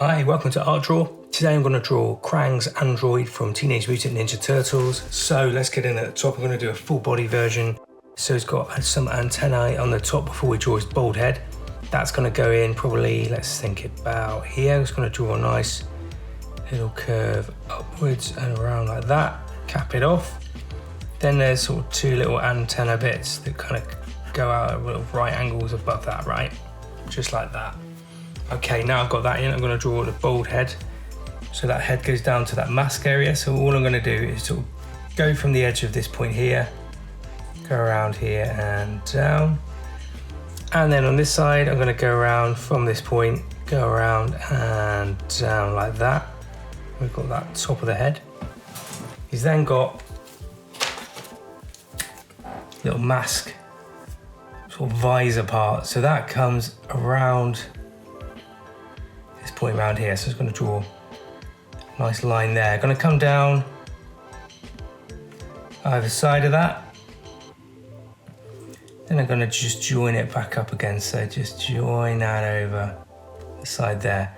Hi, welcome to Art Draw. Today I'm going to draw Krang's Android from Teenage Mutant Ninja Turtles. So let's get in at the top. I'm going to do a full body version. So he's got some antennae on the top before we draw his bald head. That's going to go in probably, let's think about here. I'm just going to draw a nice little curve upwards and around like that. Cap it off. Then there's sort of two little antenna bits that kind of go out at little right angles above that, right? Just like that. Okay, now I've got that in, I'm going to draw the bald head. So that head goes down to that mask area. So all I'm going to do is sort of go from the edge of this point here, go around here and down. And then on this side, I'm going to go around from this point, go around and down like that. We've got that top of the head. He's then got a little mask, sort of visor part. So that comes around this point around here. So I'm just going to draw a nice line there. Going to come down either side of that. Then I'm going to just join it back up again. So just join that over the side there.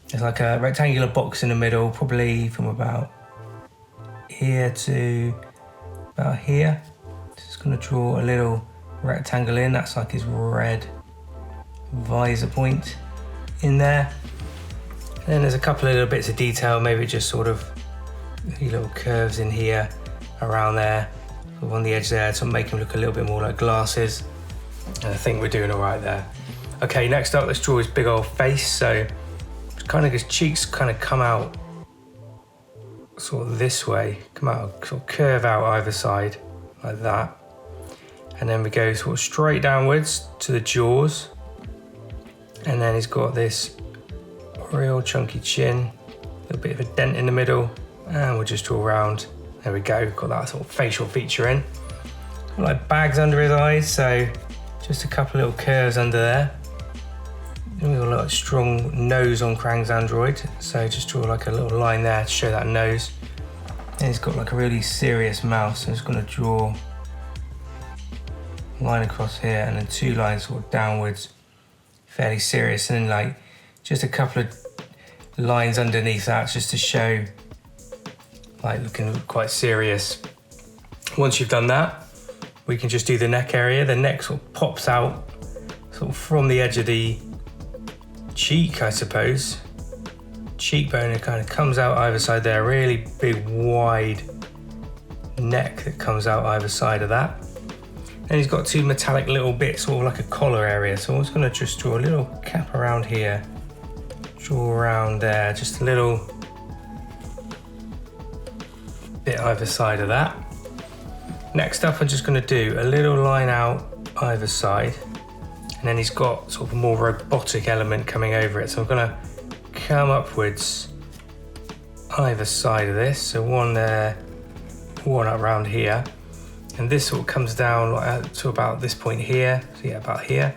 There's like a rectangular box in the middle, probably from about here to about here. Just going to draw a little rectangle in. That's like his red visor point in there. And then there's a couple of little bits of detail, maybe just sort of a few little curves in here, around there, sort of on the edge there, to make him look a little bit more like glasses. And I think we're doing all right there. Okay, next up, let's draw his big old face. So kind of his cheeks kind of come out sort of this way, come out, sort of curve out either side like that. And then we go sort of straight downwards to the jaws. And then he's got this real chunky chin, a little bit of a dent in the middle, and we'll just draw around. There we go, got that sort of facial feature in. Got like bags under his eyes, so just a couple little curves under there. Then we've got a strong nose on Krang's Android, so just draw like a little line there to show that nose. And he's got like a really serious mouth, so I'm just going to draw a line across here and then two lines sort of downwards, fairly serious, and then like just a couple of lines underneath that just to show like looking quite serious. Once you've done that, we can just do the neck area. The neck sort of pops out sort of from the edge of the cheek, I suppose. Cheekbone, it kind of comes out either side there, really big wide neck that comes out either side of that. And he's got two metallic little bits, sort of like a collar area. So I'm just going to just draw a little cap around here, draw around there, just a little bit either side of that. Next up, I'm just going to do a little line out either side, and then he's got sort of a more robotic element coming over it. So I'm going to come upwards either side of this. So one there, one up around here. And this sort of comes down to about this point here. So yeah, about here.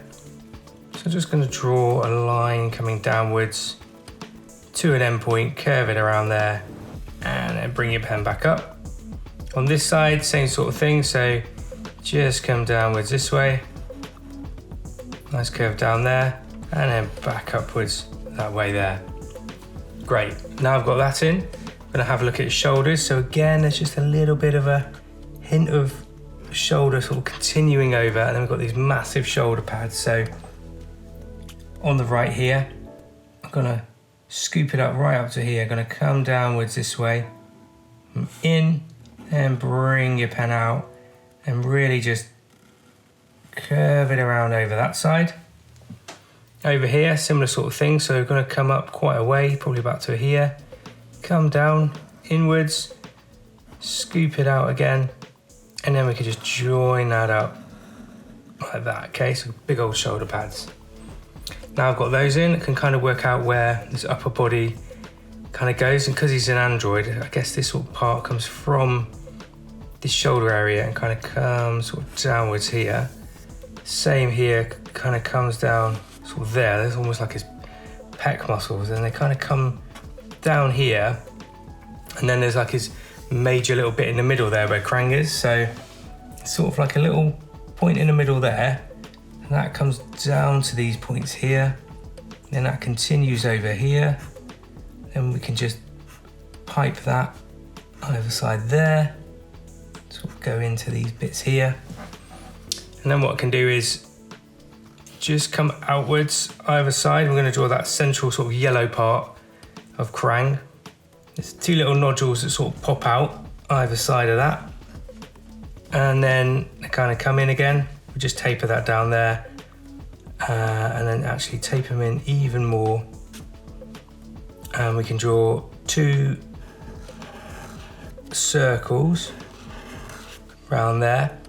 So I'm just going to draw a line coming downwards to an end point, curve it around there, and then bring your pen back up. On this side, same sort of thing. So just come downwards this way. Nice curve down there, and then back upwards that way there. Great. Now I've got that in, I'm going to have a look at his shoulders. So again, there's just a little bit of a hint of shoulder sort of continuing over, and then we've got these massive shoulder pads. So on the right here, I'm going to scoop it up right up to here. I'm going to come downwards this way, in, and bring your pen out, and really just curve it around over that side. Over here, similar sort of thing. So we're going to come up quite a way, probably about to here, come down inwards, scoop it out again, and then we can just join that up like that. Okay, so big old shoulder pads. Now I've got those in, I can kind of work out where this upper body kind of goes, and because he's an android, I guess this sort of part comes from this shoulder area and kind of comes sort of downwards here. Same here, kind of comes down sort of there. There's almost like his pec muscles, and they kind of come down here, and then there's like his major little bit in the middle there where Krang is. So it's sort of like a little point in the middle there, and that comes down to these points here. Then that continues over here, Then we can just pipe that either side there, sort of go into these bits here. And then what I can do is just come outwards either side. We're going to draw that central sort of yellow part of Krang. There's two little nodules that sort of pop out either side of that. And then they kind of come in again. We just taper that down there. And then actually taper them in even more. And we can draw two circles around there.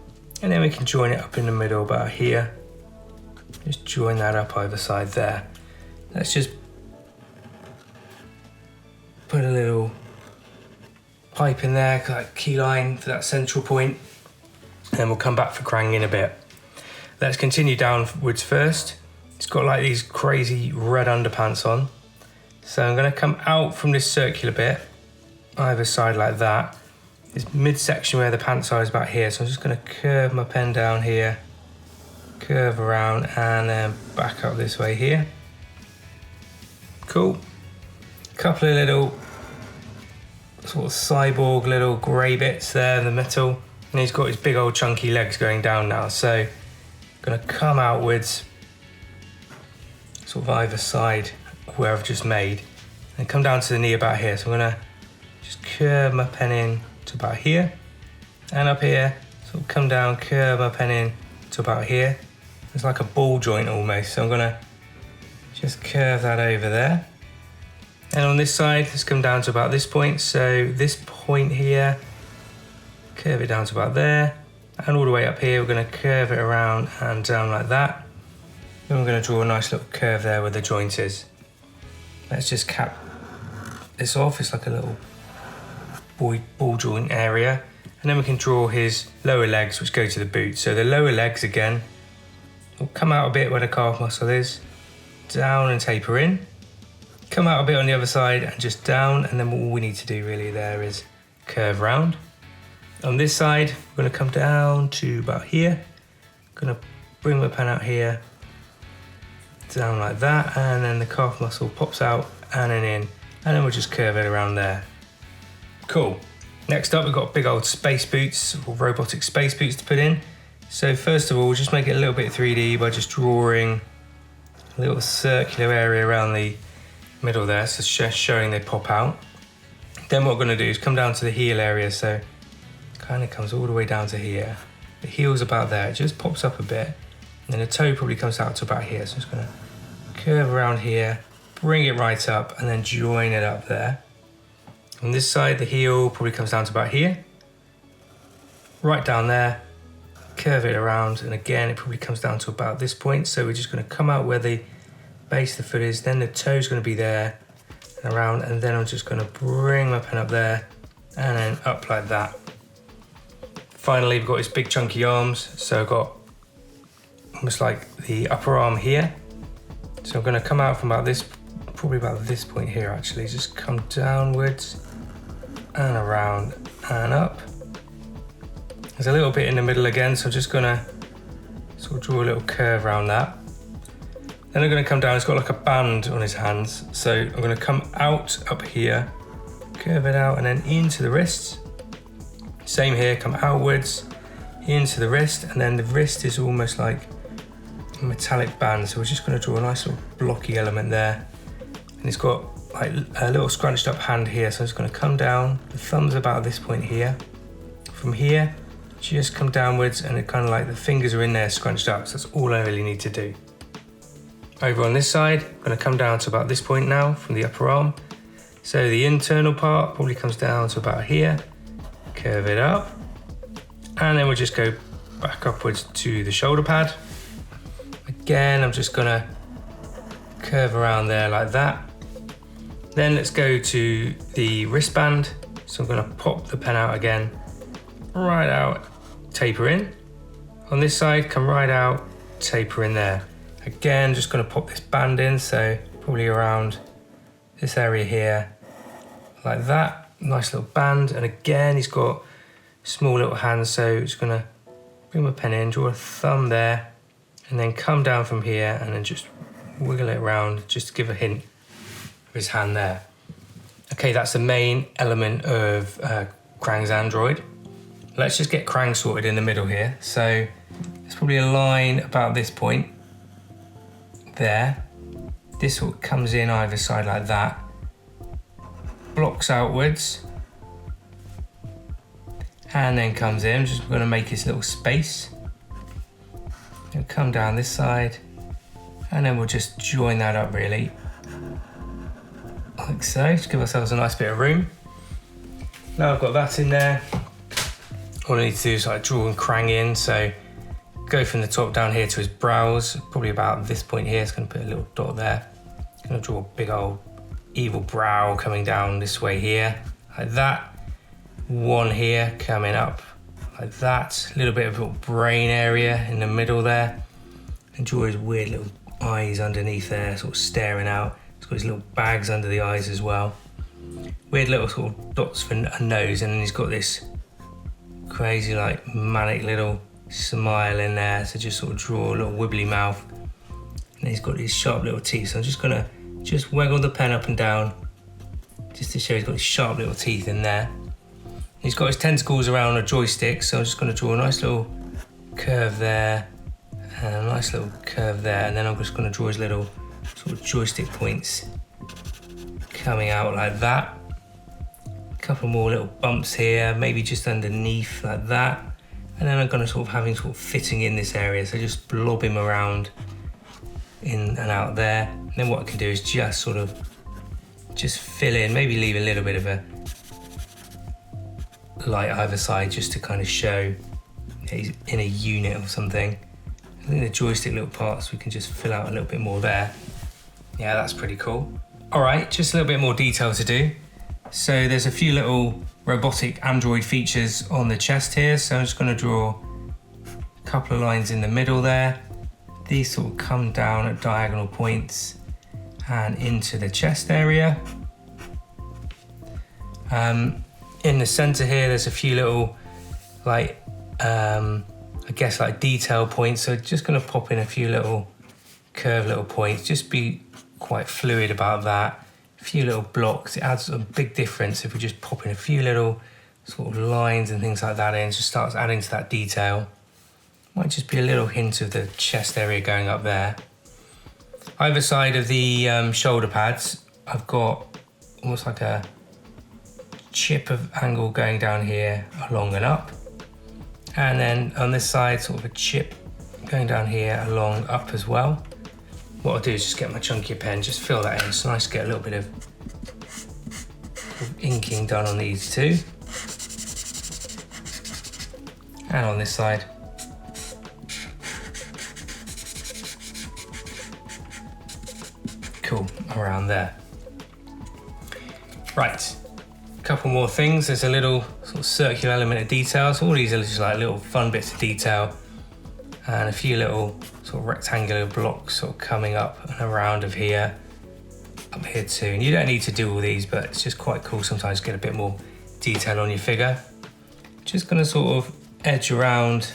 And then we can join it up in the middle about here. Just join that up either side there. Let's just put a little pipe in there, like key line for that central point. And then we'll come back for Krang in a bit. Let's continue downwards first. It's got like these crazy red underpants on. So I'm going to come out from this circular bit, either side like that. This midsection where the pants are is about here. So I'm just going to curve my pen down here, curve around, and then back up this way here. Cool. Couple of little sort of cyborg little grey bits there in the middle. And he's got his big old chunky legs going down now. So I'm going to come outwards, sort of either side where I've just made, and come down to the knee about here. So I'm going to just curve my pen in to about here, and up here, sort of come down, curve my pen in to about here. It's like a ball joint almost. So I'm going to just curve that over there. And on this side, let's come down to about this point. So this point here, curve it down to about there, and all the way up here, we're going to curve it around and down like that. Then we're going to draw a nice little curve there where the joint is. Let's just cap this off. It's like a little ball joint area. And then we can draw his lower legs, which go to the boot. So the lower legs again will come out a bit where the calf muscle is, down and taper in. Come out a bit on the other side and just down, and then all we need to do really there is curve round. On this side, we're going to come down to about here. Going to bring my pen out here, down like that, and then the calf muscle pops out and then in, and then we'll just curve it around there. Cool. Next up, we've got big old space boots, or robotic space boots to put in. So first of all, we'll just make it a little bit 3D by just drawing a little circular area around the middle there, so just showing they pop out. Then what we're going to do is come down to the heel area, so it kind of comes all the way down to here. The heel's about there, it just pops up a bit, and then the toe probably comes out to about here. So I'm just going to curve around here, bring it right up, and then join it up there. On this side, the heel probably comes down to about here, right down there, curve it around, and again it probably comes down to about this point. So we're just going to come out where the base of the foot is, then the toe's going to be there and around, and then I'm just going to bring my pen up there and then up like that. Finally, we've got his big chunky arms, so I've got almost like the upper arm here. So I'm going to come out from about this, probably about this point here actually, just come downwards and around and up. There's a little bit in the middle again, so I'm just going to sort of draw a little curve around that. Then I'm going to come down, it's got like a band on his hands, so I'm going to come out up here, curve it out, and then into the wrists. Same here, come outwards, into the wrist, and then the wrist is almost like a metallic band, so we're just going to draw a nice little blocky element there. And it's got like a little scrunched up hand here, so I'm just going to come down, the thumb's about this point here. From here, just come downwards, and it kind of like the fingers are in there scrunched up, so that's all I really need to do. Over on this side, I'm going to come down to about this point now from the upper arm. So the internal part probably comes down to about here, curve it up, and then we'll just go back upwards to the shoulder pad. Again, I'm just going to curve around there like that. Then let's go to the wristband. So I'm going to pop the pen out again, right out, taper in. On this side, come right out, taper in there. Again, just going to pop this band in, so probably around this area here, like that. Nice little band, and again, he's got small little hands, so just going to bring my pen in, draw a thumb there, and then come down from here, and then just wiggle it around, just to give a hint of his hand there. Okay, that's the main element of Krang's Android. Let's just get Krang sorted in the middle here. So there's probably a line about this point there. This sort of comes in either side like that, blocks outwards, and then comes in. I'm just going to make this little space. It'll come down this side, and then we'll just join that up really, like so, to give ourselves a nice bit of room. Now I've got that in there. All I need to do is like draw Krang in, so go from the top down here to his brows, probably about this point here. It's going to put a little dot there. Going to draw a big old evil brow coming down this way here, like that. One here coming up like that. A little bit of a little brain area in the middle there. And draw his weird little eyes underneath there, sort of staring out. He's got his little bags under the eyes as well. Weird little sort of dots for a nose, and then he's got this crazy like manic little smile in there to just sort of draw a little wibbly mouth. And he's got these sharp little teeth, so I'm just gonna waggle the pen up and down just to show he's got these sharp little teeth in there. He's got his tentacles around a joystick, so I'm just gonna draw a nice little curve there and a nice little curve there, and then I'm just gonna draw his little sort of joystick points coming out like that. A couple more little bumps here, maybe just underneath like that. And then I'm going to sort of have him sort of fitting in this area, so just blob him around in and out there. And then what I can do is just sort of just fill in, maybe leave a little bit of a light either side just to kind of show he's in a unit or something. I think the joystick little parts we can just fill out a little bit more there. Yeah, that's pretty cool. All right, just a little bit more detail to do. So there's a few little robotic android features on the chest here. So I'm just going to draw a couple of lines in the middle there. These sort of come down at diagonal points and into the chest area. In the center here, there's a few little like, I guess like detail points. So just going to pop in a few little curved little points. Just be quite fluid about that. A few little blocks. It adds a big difference if we just pop in a few little sort of lines and things like that in. Just starts adding to that detail. Might just be a little hint of the chest area going up there. Either side of the shoulder pads, I've got almost like a chip of angle going down here along and up. And then on this side, sort of a chip going down here along up as well. What I'll do is just get my chunkier pen, just fill that in. It's nice to get a little bit of inking done on these two. And on this side. Cool, around there. Right, a couple more things. There's a little sort of circular element of detail. So all these are just like little fun bits of detail. And a few little sort of rectangular blocks sort of coming up and around of here, up here too. And you don't need to do all these, but it's just quite cool sometimes to get a bit more detail on your figure. Just gonna sort of edge around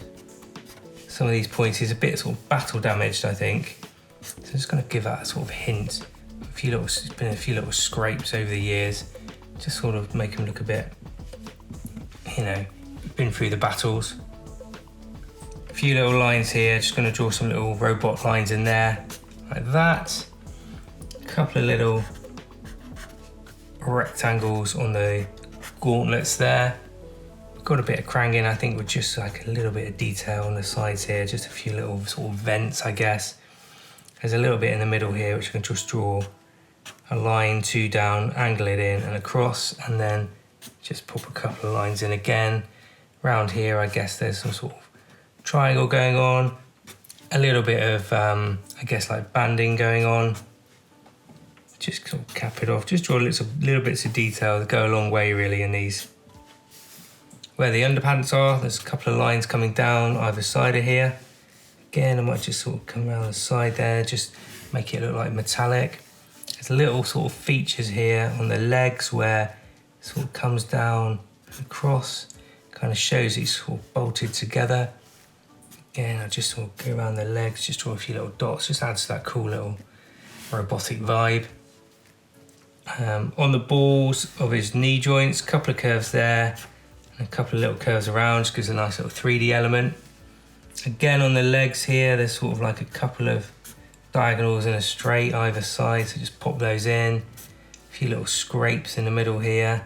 some of these points. He's a bit sort of battle damaged, I think. So I'm just gonna give that a sort of hint. There's been a few little scrapes over the years. Just sort of make him look a bit, you know, been through the battles. A few little lines here, just going to draw some little robot lines in there, like that. A couple of little rectangles on the gauntlets there. We've got a bit of Krang in, I think, with just like a little bit of detail on the sides here, just a few little sort of vents, I guess. There's a little bit in the middle here, which I can just draw a line, two down, angle it in and across, and then just pop a couple of lines in again. Around here, I guess there's some sort of triangle going on, a little bit of, I guess, like banding going on. Just sort of cap it off. Just draw little bits of detail that go a long way, really, in these. Where the underpants are, there's a couple of lines coming down either side of here. Again, I might just sort of come around the side there, just make it look like metallic. There's little sort of features here on the legs where it sort of comes down across, kind of shows it's sort of bolted together. Again, I just sort of go around the legs, just draw a few little dots, just adds to that cool little robotic vibe. On the balls of his knee joints, a couple of curves there, and a couple of little curves around, just gives a nice little 3D element. Again, on the legs here, there's sort of like a couple of diagonals and a straight either side, so just pop those in. A few little scrapes in the middle here.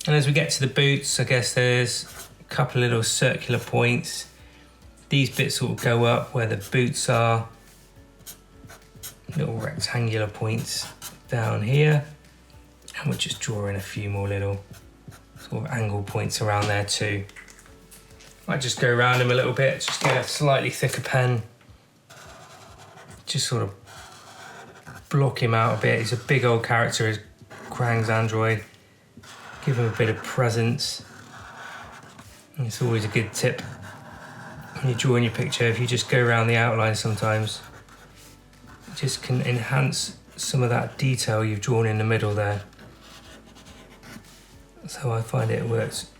And as we get to the boots, I guess there's a couple of little circular points. These bits sort of go up where the boots are. Little rectangular points down here. And we'll just draw in a few more little sort of angle points around there too. Might just go around him a little bit, just get a slightly thicker pen. Just sort of block him out a bit. He's a big old character, is Krang's Android. Give him a bit of presence. And it's always a good tip when you're drawing your picture, if you just go around the outline sometimes, it just can enhance some of that detail you've drawn in the middle there. So I find it works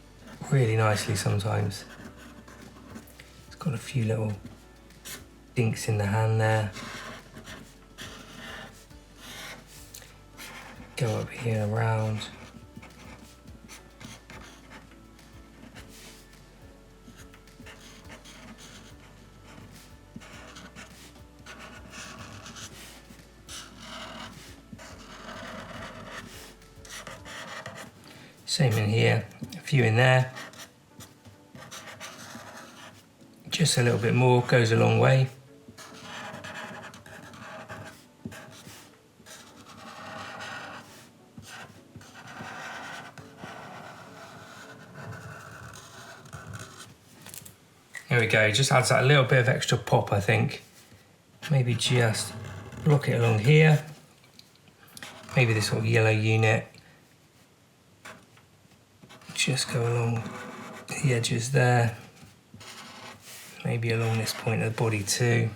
really nicely sometimes. It's got a few little dinks in the hand there. Go up here and around. Same in here, a few in there. Just a little bit more, goes a long way. There we go, just adds that little bit of extra pop, I think. Maybe just block it along here. Maybe this sort of yellow unit. Just go along the edges there. Maybe along this point of the body too.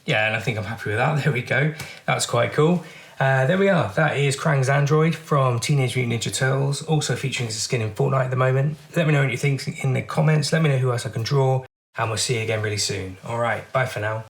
Yeah, and I think I'm happy with that. There we go. That's quite cool. There we are. That is Krang's Android from Teenage Mutant Ninja Turtles, also featuring as a skin in Fortnite at the moment. Let me know what you think in the comments. Let me know who else I can draw, and we'll see you again really soon. All right, bye for now.